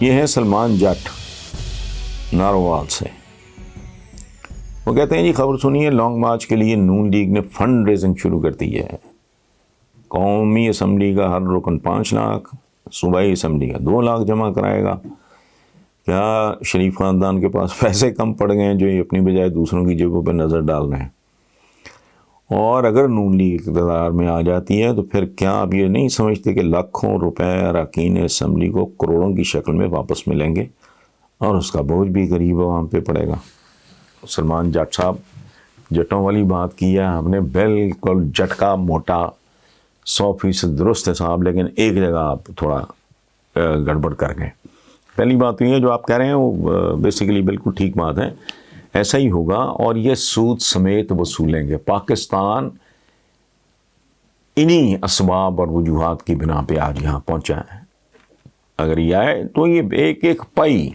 یہ ہے سلمان جٹ نارووال سے. وہ کہتے ہیں جی خبر سنیے، لانگ مارچ کے لیے نون لیگ نے فنڈ ریزنگ شروع کر دی ہے. قومی اسمبلی کا ہر رکن 5 لاکھ، صوبائی اسمبلی کا 2 لاکھ جمع کرائے گا. کیا شریف خاندان کے پاس پیسے کم پڑ گئے ہیں جو یہ اپنی بجائے دوسروں کی جیبوں پہ نظر ڈال رہے ہیں؟ اور اگر نون لیگ اقتدار میں آ جاتی ہے تو پھر کیا آپ یہ نہیں سمجھتے کہ لاکھوں روپے اراکین اسمبلی کو کروڑوں کی شکل میں واپس ملیں گے اور اس کا بوجھ بھی غریب عوام پہ پڑے گا؟ سلمان جٹ صاحب، جٹوں والی بات کی ہے آپ نے، بالکل جٹکا موٹا 100% درست ہے صاحب، لیکن ایک جگہ آپ تھوڑا گڑبڑ کر گئے. پہلی بات تو یہ ہے جو آپ کہہ رہے ہیں وہ بیسیکلی بالکل ٹھیک بات ہے، ایسا ہی ہوگا اور یہ سود سمیت وصولیں گے. پاکستان انہی اسباب اور وجوہات کی بنا پہ آج یہاں پہنچا ہے. اگر یہ آئے تو یہ ایک ایک پائی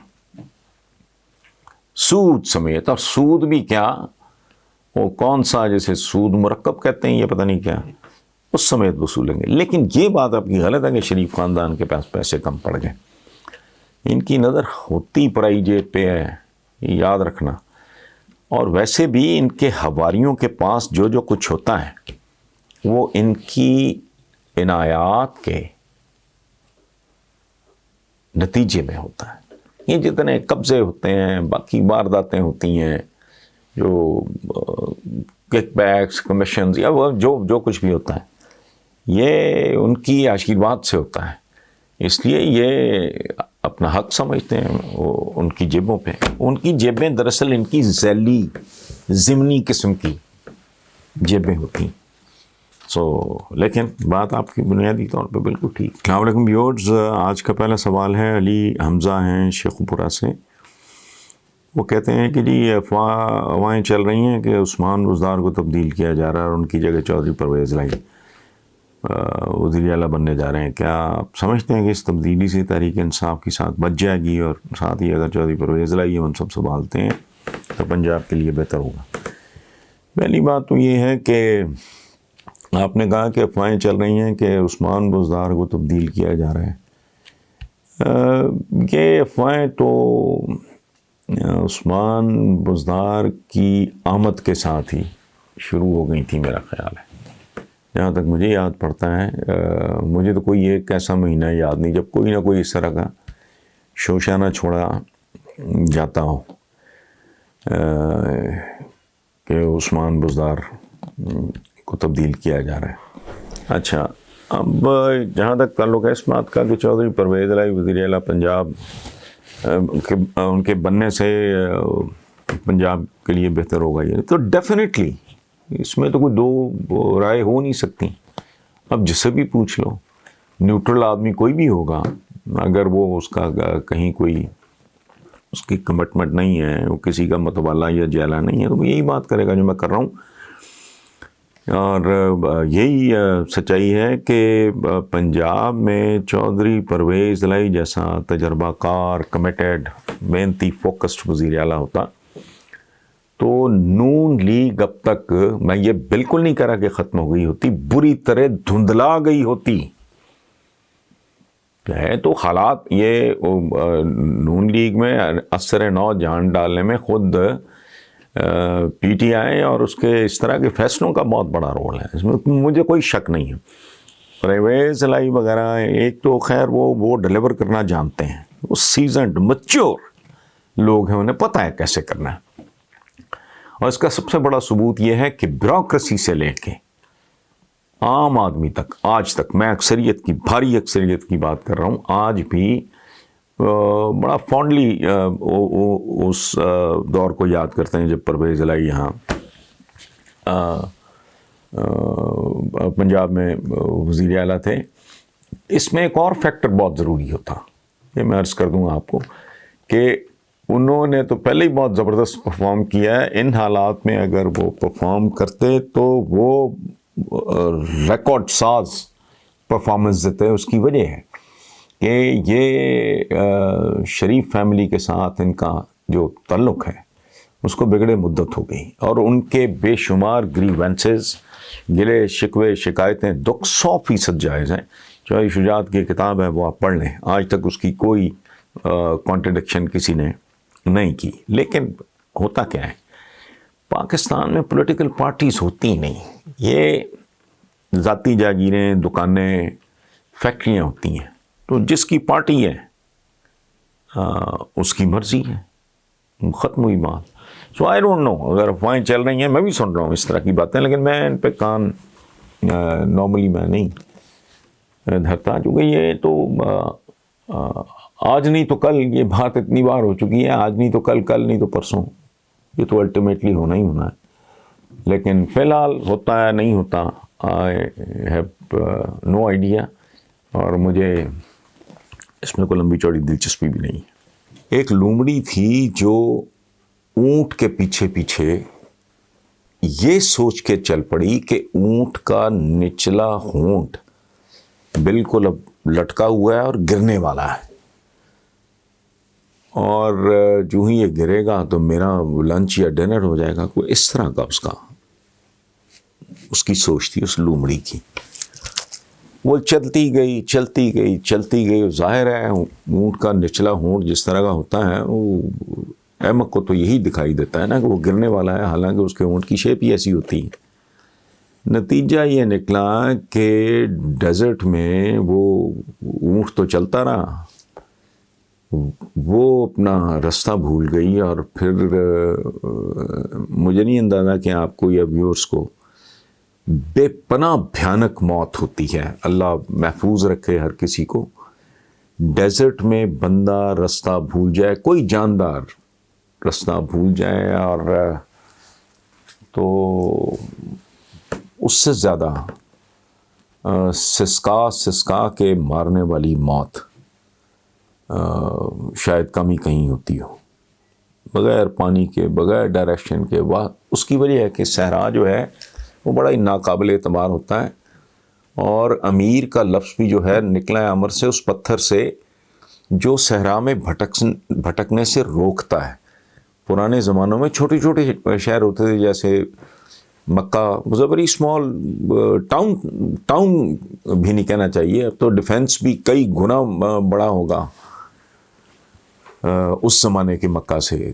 سود سمیت، اور سود بھی کیا، وہ کون سا جیسے سود مرکب کہتے ہیں، یہ پتہ نہیں کیا، اس سمیت وصولیں گے. لیکن یہ بات آپ کی غلط ہے کہ شریف خاندان کے پاس پیسے کم پڑ گئے. ان کی نظر ہوتی پرائی جیب پہ ہے، یاد رکھنا. اور ویسے بھی ان کے حواریوں کے پاس جو جو کچھ ہوتا ہے وہ ان کی عنایات کے نتیجے میں ہوتا ہے. یہ جتنے قبضے ہوتے ہیں، باقی وارداتیں ہوتی ہیں، جو کک بیکس، کمیشنز، یا وہ جو کچھ بھی ہوتا ہے، یہ ان کی آشیرواد سے ہوتا ہے. اس لیے یہ اپنا حق سمجھتے ہیں وہ ان کی جیبوں پہ. ان کی جیبیں دراصل ان کی ذیلی ضمنی قسم کی جیبیں ہوتی ہیں. لیکن بات آپ کی بنیادی طور پہ بالکل ٹھیک. السلام علیکم ویورز، آج کا پہلا سوال ہے علی حمزہ ہیں شیخو پورہ سے. وہ کہتے ہیں کہ جی افواہیں چل رہی ہیں کہ عثمان بزدار کو تبدیل کیا جا رہا ہے اور ان کی جگہ چودھری پرویز لائی وزیر اعلیٰ بننے جا رہے ہیں. کیا آپ سمجھتے ہیں کہ اس تبدیلی سے تحریک انصاف کی ساتھ بچ جائے گی، اور ساتھ ہی اگر چودھری پرویز لائی یہ منصب سنبھالتے ہیں تو پنجاب کے لیے بہتر ہوگا؟ پہلی بات تو یہ ہے کہ آپ نے کہا کہ افواہیں چل رہی ہیں کہ عثمان بزدار کو تبدیل کیا جا رہا ہے. یہ افواہیں تو عثمان بزدار کی آمد کے ساتھ ہی شروع ہو گئی تھی میرا خیال ہے، جہاں تک مجھے یاد پڑتا ہے. مجھے تو کوئی ایک ایسا مہینہ یاد نہیں جب کوئی نہ کوئی اس طرح کا شوشہ نہ چھوڑا جاتا ہو کہ عثمان بزدار کو تبدیل کیا جا رہا ہے. اچھا، اب جہاں تک تعلق ہے اس بات کا کہ چودھری پرویز لائی وزیر اعلیٰ پنجاب، ان کے بننے سے پنجاب کے لیے بہتر ہوگا، یہ تو ڈیفینیٹلی اس میں تو کوئی دو رائے ہو نہیں سکتی. اب جس سے بھی پوچھ لو، نیوٹرل آدمی کوئی بھی ہوگا، اگر وہ اس کا کہیں کوئی اس کی کمٹمنٹ نہیں ہے، وہ کسی کا متوالا یا جیلا نہیں ہے، تو وہ یہی بات کرے گا جو میں کر رہا ہوں. اور یہی سچائی ہے کہ پنجاب میں چودھری پرویز لائی جیسا تجربہ کار، کمیٹیڈ، محنتی، فوکسڈ وزیر اعلیٰ ہوتا تو نون لیگ اب تک، میں یہ بالکل نہیں کہہ رہا کہ ختم ہو گئی ہوتی، بری طرح دھندلا گئی ہوتی. ہے تو حالات یہ نون لیگ میں اثر نو جان ڈالنے میں خود پی ٹی آئی اور اس کے اس طرح کے فیصلوں کا بہت بڑا رول ہے، اس میں مجھے کوئی شک نہیں ہے. پرویز لائی وغیرہ ایک تو خیر وہ ڈیلیور کرنا جانتے ہیں، وہ سیزنڈ میچور لوگ ہیں، انہیں پتہ ہے کیسے کرنا ہے. اور اس کا سب سے بڑا ثبوت یہ ہے کہ بیوروکریسی سے لے کے عام آدمی تک آج تک، میں اکثریت کی، بھاری اکثریت کی بات کر رہا ہوں، آج بھی بڑا فونڈلی اس دور کو یاد کرتے ہیں جب پرویز لائی یہاں پنجاب میں وزیر اعلیٰ تھے. اس میں ایک اور فیکٹر بہت ضروری ہوتا، یہ میں عرض کر دوں آپ کو کہ انہوں نے تو پہلے ہی بہت زبردست پرفارم کیا ہے. ان حالات میں اگر وہ پرفارم کرتے تو وہ ریکارڈ ساز پرفارمنس دیتے. اس کی وجہ ہے کہ یہ شریف فیملی کے ساتھ ان کا جو تعلق ہے اس کو بگڑے مدت ہو گئی، اور ان کے بے شمار گریونسز، گلے شکوے، شکایتیں، دکھ 100% جائز ہیں. چودھری شجاعت کی کتاب ہے وہ آپ پڑھ لیں، آج تک اس کی کوئی کانٹرڈکشن کسی نے نہیں کی. لیکن ہوتا کیا ہے، پاکستان میں پولیٹیکل پارٹیز ہوتی نہیں، یہ ذاتی جاگیریں، دکانیں، فیکٹریاں ہوتی ہیں. تو جس کی پارٹی ہے اس کی مرضی ہے، ختم ہوئی بات. سو آئی ڈونٹ نو، اگر افواہیں چل رہی ہیں، میں بھی سن رہا ہوں اس طرح کی باتیں، لیکن میں ان پہ کان نارملی میں نہیں دھرتا، چونکہ یہ تو آج نہیں تو کل یہ بات اتنی بار ہو چکی ہے، آج نہیں تو کل، کل نہیں تو پرسوں، یہ تو الٹیمیٹلی ہونا ہی ہونا ہے. لیکن فی الحال ہوتا ہے نہیں ہوتا، آئی ہیو نو آئیڈیا، اور مجھے اس میں کوئی لمبی چوڑی دلچسپی بھی نہیں. ایک لومڑی تھی جو اونٹ کے پیچھے پیچھے یہ سوچ کے چل پڑی کہ اونٹ کا نچلا ہونٹ بالکل اب لٹکا ہوا ہے اور گرنے والا ہے، اور جو ہی یہ گرے گا تو میرا لنچ یا ڈنر ہو جائے گا. کوئی اس طرح کا اس کی سوچ تھی اس لومڑی کی. وہ چلتی گئی چلتی گئی چلتی گئی. ظاہر ہے اونٹ کا نچلا ہونٹ جس طرح کا ہوتا ہے، وہ احمق کو تو یہی دکھائی دیتا ہے نا کہ وہ گرنے والا ہے، حالانکہ اس کے اونٹ کی شیپ ہی ایسی ہوتی ہے. نتیجہ یہ نکلا کہ ڈیزرٹ میں وہ اونٹ تو چلتا رہا، وہ اپنا راستہ بھول گئی، اور پھر مجھے نہیں اندازہ کہ آپ کو یا ویورز کو بے پناہ بھیانک موت ہوتی ہے. اللہ محفوظ رکھے ہر کسی کو. ڈیزرٹ میں بندہ راستہ بھول جائے، کوئی جاندار راستہ بھول جائے، اور تو اس سے زیادہ سسکا کے مارنے والی موت شاید کم ہی کہیں ہوتی ہو، بغیر پانی کے، بغیر ڈائریکشن کے. اس کی وجہ ہے کہ صحرا جو ہے وہ بڑا ہی ناقابل اعتبار ہوتا ہے، اور امیر کا لفظ بھی جو ہے نکلا ہے امر سے، اس پتھر سے جو صحرا میں بھٹکنے سے روکتا ہے. پرانے زمانوں میں چھوٹے چھوٹے شہر ہوتے تھے، جیسے Mecca was a very small town بھی نہیں کہنا چاہیے، اب تو ڈیفینس بھی کئی گنا بڑا ہوگا اس زمانے کے مکہ سے.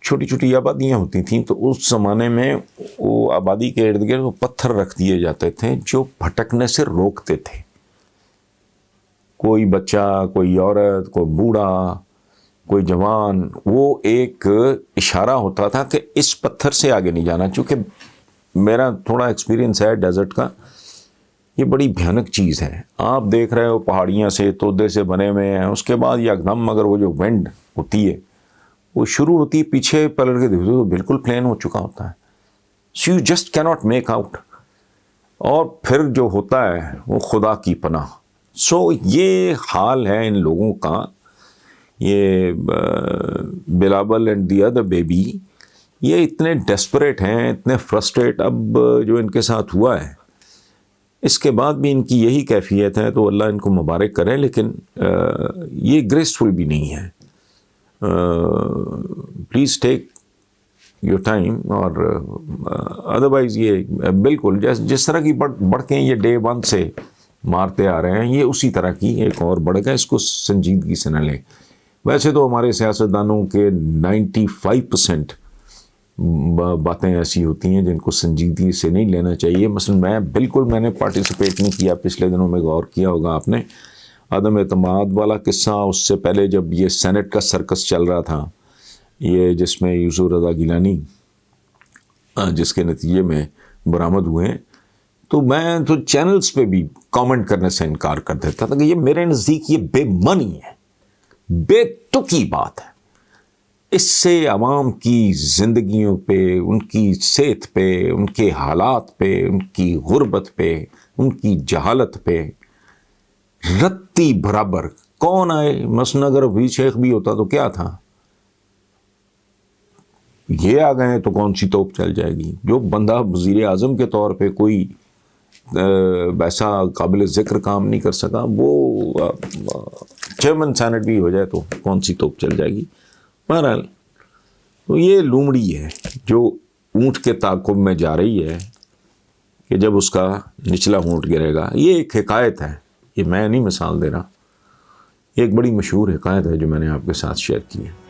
چھوٹی چھوٹی آبادیاں ہوتی تھیں، تو اس زمانے میں وہ آبادی کے ارد گرد وہ پتھر رکھ دیے جاتے تھے جو بھٹکنے سے روکتے تھے. کوئی بچہ، کوئی عورت، کوئی بوڑھا، کوئی جوان، وہ ایک اشارہ ہوتا تھا کہ اس پتھر سے آگے نہیں جانا. چونکہ میرا تھوڑا ایکسپیرینس ہے ڈیزرٹ کا، یہ بڑی بھیانک چیز ہے. آپ دیکھ رہے ہو پہاڑیاں سے، تودے سے بنے ہوئے ہیں، اس کے بعد یکدم اگر وہ جو ونڈ ہوتی ہے وہ شروع ہوتی ہے، پیچھے پلٹ کے دیکھتے تو بالکل پلین ہو چکا ہوتا ہے. سو یو جسٹ کی ناٹ میک آؤٹ. اور پھر جو ہوتا ہے وہ خدا کی پناہ. سو یہ حال ہے ان لوگوں کا. یہ Bilawal and the other baby, یہ اتنے ڈیسپریٹ ہیں، اتنے فرسٹریٹ اب جو ان کے ساتھ ہوا ہے. اس کے بعد بھی ان کی یہی کیفیت ہے، تو اللہ ان کو مبارک کرے. لیکن یہ گریسفل بھی نہیں ہے. Please take your time. اور ادروائز یہ بالکل جس طرح کی بڑکیں یہ ڈے 1 سے مارتے آ رہے ہیں، یہ اسی طرح کی ایک اور بڑک ہے. اس کو سنجیدگی سے نہ لیں. ویسے تو ہمارے سیاستدانوں کے 95% باتیں ایسی ہوتی ہیں جن کو سنجیدگی سے نہیں لینا چاہیے. مثلا میں نے پارٹیسپیٹ نہیں کیا پچھلے دنوں میں، غور کیا ہوگا آپ نے، عدم اعتماد والا قصہ. اس سے پہلے جب یہ سینٹ کا سرکس چل رہا تھا، یہ جس میں یوسف رضا گیلانی جس کے نتیجے میں برآمد ہوئے، تو میں تو چینلز پہ بھی کامنٹ کرنے سے انکار کر دیتا تھا کہ یہ میرے نزدیک یہ بے منی ہے، بے تکی بات ہے. اس سے عوام کی زندگیوں پہ، ان کی صحت پہ، ان کے حالات پہ، ان کی غربت پہ، ان کی جہالت پہ رتی برابر کون آئے. مثلا اگر وی شیخ بھی ہوتا تو کیا تھا، یہ آ گئے تو کون سی توپ چل جائے گی. جو بندہ وزیر اعظم کے طور پہ کوئی ویسا قابل ذکر کام نہیں کر سکا، وہ چیئرمین سینٹ بھی ہو جائے تو کون سی توپ چل جائے گی. بہرحال تو یہ لومڑی ہے جو اونٹ کے تعاقب میں جا رہی ہے کہ جب اس کا نچلا اونٹ گرے گا. یہ ایک حکایت ہے، یہ میں نہیں مثال دے رہا، ایک بڑی مشہور حکایت ہے جو میں نے آپ کے ساتھ شیئر کی ہے.